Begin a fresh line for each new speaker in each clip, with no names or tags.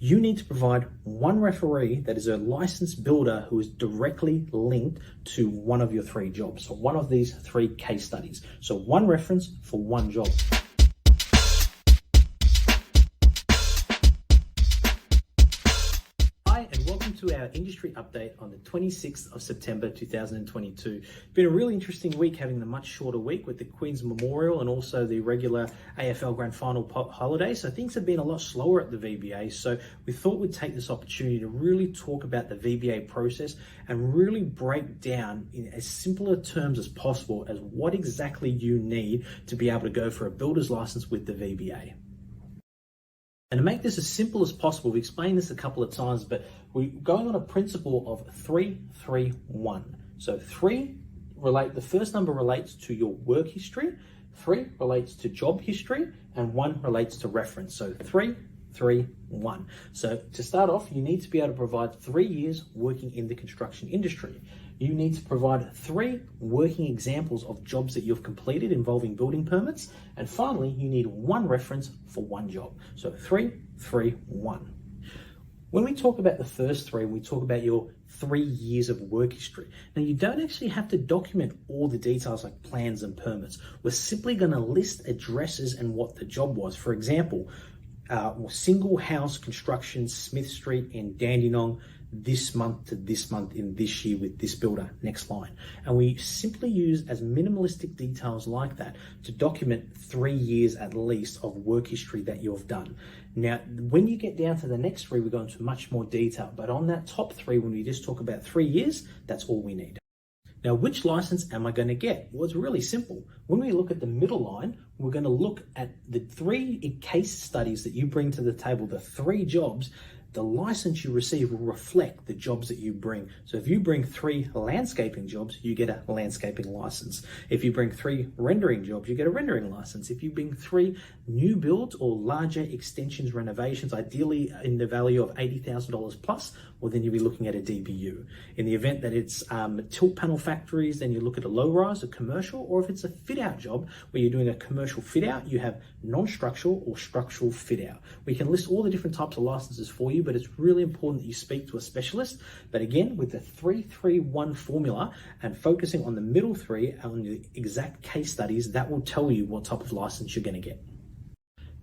you need to provide one referee that is a licensed builder who is directly linked to one of your three jobs. So one of these three case studies. So one reference for one job. Hi, and welcome to our industry update on the 26th of September 2022. It's been a really interesting week, having the much shorter week with the Queen's Memorial and also the regular AFL Grand Final holiday. So things have been a lot slower at the VBA. So we thought we'd take this opportunity to really talk about the VBA process and really break down in as simpler terms as possible as what exactly you need to be able to go for a builder's license with the VBA. And to make this as simple as possible, we explained this a couple of times, but we're going on a principle of 3-3-1. So the first number relates to your work history, 3 relates to job history, and 1 relates to reference. So 3-3-1. So to start off, you need to be able to provide 3 years working in the construction industry. You need to provide 3 working examples of jobs that you've completed involving building permits. And finally, you need 1 reference for 1 job. So 3-3-1. When we talk about the first 3, we talk about your 3 years of work history. Now, you don't actually have to document all the details like plans and permits. We're simply going to list addresses and what the job was. For example, single house construction, Smith Street in Dandenong, this month to this month in this year with this builder, next line. And we simply use as minimalistic details like that to document 3 years at least of work history that you've done. Now, when you get down to the next 3, we go into much more detail, but on that top 3, when we just talk about 3 years, that's all we need. Now, which license am I going to get? Well, it's really simple. When we look at the middle line, we're going to look at the 3 case studies that you bring to the table, the 3 jobs. The license you receive will reflect the jobs that you bring. So if you bring 3 landscaping jobs, you get a landscaping license. If you bring 3 rendering jobs, you get a rendering license. If you bring 3 new builds or larger extensions, renovations, ideally in the value of $80,000 plus, well, then you'll be looking at a DBU. In the event that it's tilt panel factories, then you look at a low rise, a commercial, or if it's a fit out job where you're doing a commercial fit out, you have non-structural or structural fit out. We can list all the different types of licenses for you, but it's really important that you speak to a specialist. But again, with the 3-3-1 formula and focusing on the middle 3 on the exact case studies, that will tell you what type of license you're going to get.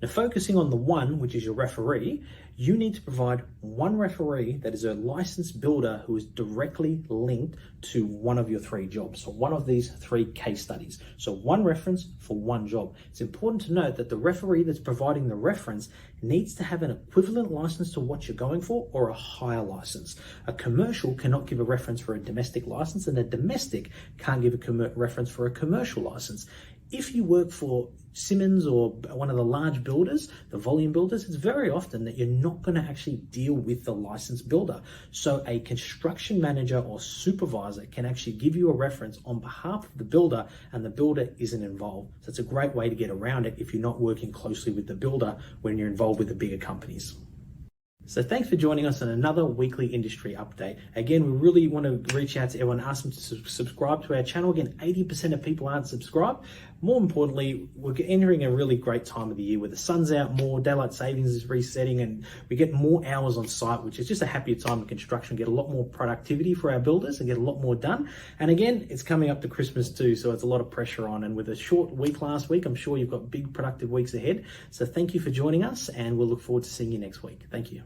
Now, focusing on the 1, which is your referee, you need to provide 1 referee that is a licensed builder who is directly linked to one of your 3 jobs. So one of these 3 case studies. So 1 reference for 1 job. It's important to note that the referee that's providing the reference needs to have an equivalent license to what you're going for or a higher license. A commercial cannot give a reference for a domestic license, and a domestic can't give a reference for a commercial license. If you work for Simmons or one of the large builders, the volume builders, it's very often that you're not going to actually deal with the licensed builder. So a construction manager or supervisor can actually give you a reference on behalf of the builder, and the builder isn't involved. So it's a great way to get around it if you're not working closely with the builder when you're involved with the bigger companies. So thanks for joining us on another weekly industry update. Again, we really want to reach out to everyone, ask them to subscribe to our channel. Again, 80% of people aren't subscribed. More importantly, we're entering a really great time of the year where the sun's out more, daylight savings is resetting, and we get more hours on site, which is just a happier time in construction. Get a lot more productivity for our builders and get a lot more done. And again, it's coming up to Christmas too, so it's a lot of pressure on. And with a short week last week, I'm sure you've got big productive weeks ahead. So thank you for joining us, and we'll look forward to seeing you next week. Thank you.